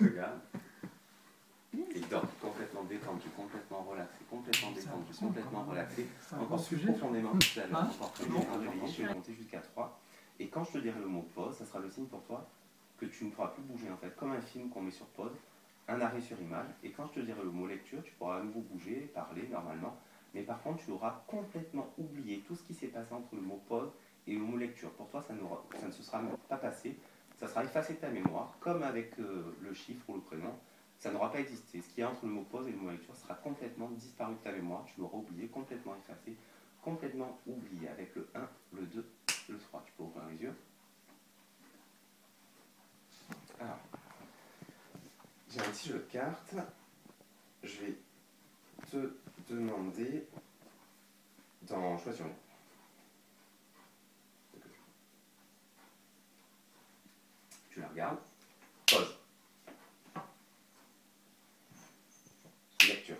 Regarde. Et dors complètement détendu, complètement relaxé, complètement détendu, complètement relaxé. Encore plus profondément tout à l'heure. Encore plus profondément. Je vais monter jusqu'à 3. Et quand je te dirai le mot pause, ça sera le signe pour toi que tu ne pourras plus bouger en fait. Comme un film qu'on met sur pause, un arrêt sur image. Et quand je te dirai le mot lecture, tu pourras à nouveau bouger, parler normalement. Mais par contre, tu auras complètement oublié tout ce qui s'est passé entre le mot pause et le mot lecture. Pour toi, ça ne se sera pas passé. Ça sera effacé de ta mémoire, comme avec le chiffre ou le prénom. Ça n'aura pas existé. Ce qui est entre le mot pause et le mot lecture sera complètement disparu de ta mémoire. Tu l'auras oublié, complètement effacé, complètement oublié. Avec le 1, le 2, le 3. Tu peux ouvrir les yeux. Alors, j'ai un petit jeu de cartes. Je vais te demander d'en choisir une. Tu la regardes. Pause. Lecture.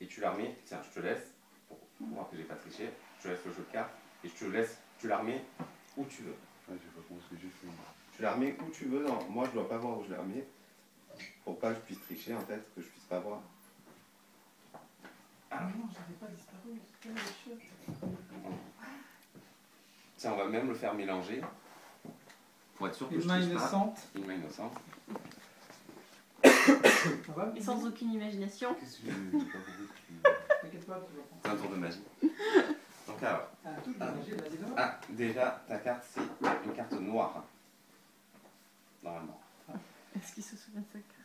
Et tu la remets. Tiens, je te laisse, pour voir que j'ai pas triché, je te laisse le jeu de cartes et je te laisse, tu la remets où tu veux. Ah, j'ai pas compris ce que j'ai fait. Tu la remets où tu veux. Non, moi, je dois pas voir où je la remets. Pour pas que je puisse tricher, en fait, que je puisse pas voir. Ah non, j'avais pas disparu. C'était les chiottes. Tiens, on va même le faire mélanger. Pour être sûr que Une je main triche innocente. pas. Une main innocente. Ça va? Et sans aucune imagination. Qu'est-ce que j'ai pas compris? T'inquiète pas, tu vas C'est un tour de magie. Donc alors, Ah, tout de magie, vas-y, là. ah, déjà, ta carte, c'est une carte noire. Normalement. Est-ce qu'il se souvient de sa carte?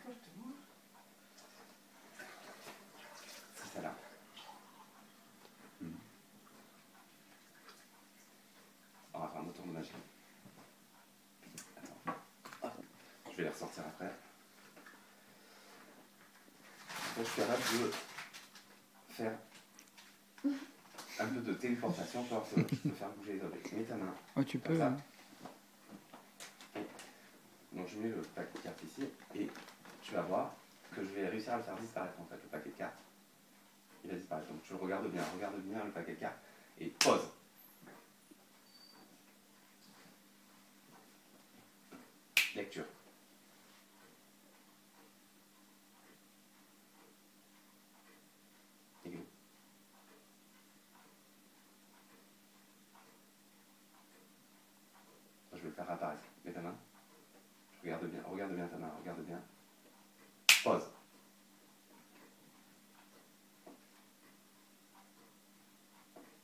Quand je te vois. C'est ça là. On va faire un autre tour de magie. Attends. Hop. Je vais les ressortir après. Après, je suis capable de faire un peu de téléportation pour je peux faire bouger les objets. Mets ta main. Oh, tu Comme peux. ça. Hein. Donc je mets le paquet de cartes ici et tu vas voir que je vais réussir à le faire disparaître en fait, le paquet de cartes. Il va disparaître. Donc tu le regardes bien le paquet de cartes et pause. Lecture. Église. Je vais le faire apparaître. Mets ta main. Regarde bien ta main, regarde bien. Pause.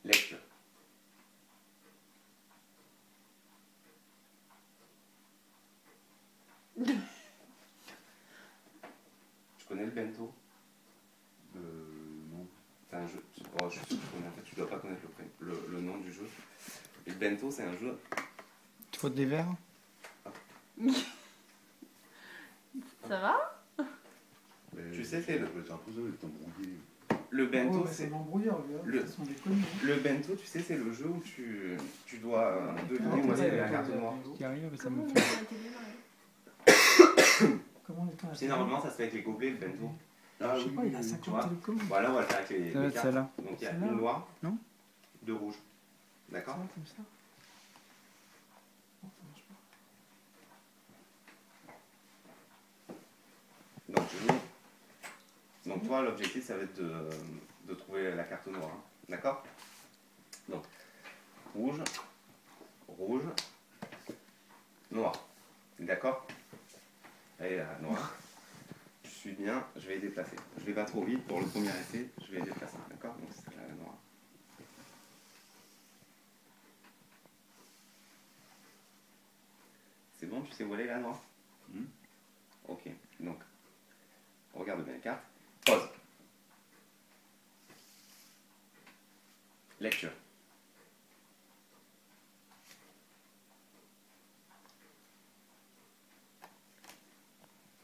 Lecture. Tu connais le bento? Non. C'est un jeu. Oh, je suis sûr que tu connais. En fait, tu dois pas connaître le nom du jeu. Le bento, c'est un jeu. Tu faut des verres? Ça va? Mais Tu sais, c'est le- C'est un puzzle et t'embrouiller. Le bento, Oh, c'est. c'est l'embrouilleur, le gars. le- Ils sont des connus. Hein. Le bento, tu sais, c'est le jeu où tu dois deviner où est-ce qu'il y a la carte noire. Qui arrive, ça Comment me on fait. a été démarré? Comment on est Tu sais, normalement, ça se fait avec les gobelets, le bento. Ah Je sais pas, il a tu 50 vois. télécommandes. Voilà, on va le faire avec les Ça va être cartes. celle-là. Donc il y a Celle-là. une noire, Non. deux rouges. Ça D'accord? va comme ça. Non, ça marche pas. Donc, donc toi, l'objectif, ça va être de trouver la carte noire. Hein. D'accord? Donc, rouge, rouge, noir. D'accord? Allez, là, noir. Je suis bien, je vais les déplacer. Je vais pas trop vite pour le premier essai, je vais les déplacer. D'accord? Donc, c'est la noire. C'est bon, tu sais où elle est la noire? Ok, donc, regarde bien les cartes. Pause. Lecture.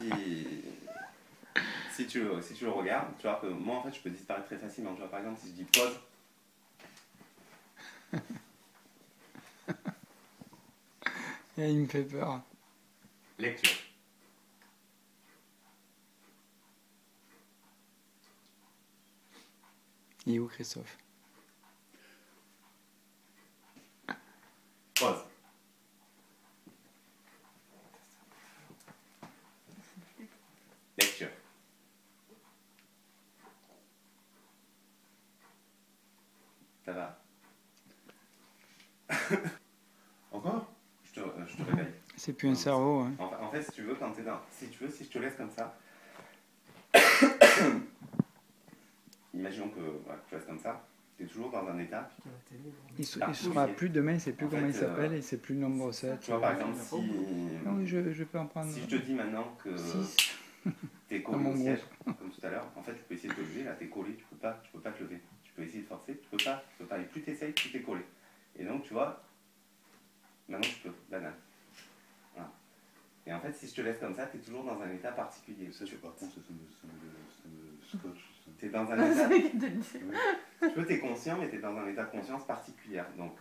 Et si tu le regardes, tu vois que moi en fait je peux disparaître très facilement. Tu vois, par exemple, si je dis pause, Et il me fait peur. lecture. Il est où, Christophe? C'est plus un cerveau. Hein. En fait, si tu veux, quand t'es dans... Si tu veux, si je te laisse comme ça... Imaginons que voilà, tu restes comme ça. Tu es toujours dans un état... Putain, la télé, bon. Il sera plus demain, il sait plus En comment fait, il s'appelle et c'est plus le nombre 7. Tu vois, par exemple, si... Ah oui, je peux en prendre. Si je te dis maintenant que 6. t'es Dans collé mon au siège, comme tout à l'heure, en fait, tu peux essayer de te lever, là, t'es collé, tu peux pas te lever. Tu peux essayer de forcer, tu peux pas. Et plus t'essayes, plus t'es collé. Et donc, tu vois, maintenant tu peux, banane. Voilà. Et en fait, si je te laisse comme ça, t'es toujours dans un état particulier. Ça, par contre, ça me scotche. Ça. T'es dans un C'est état... vrai qu'il te le dit. Ouais. Tu vois, t'es conscient, mais t'es dans un état de conscience particulière. Donc,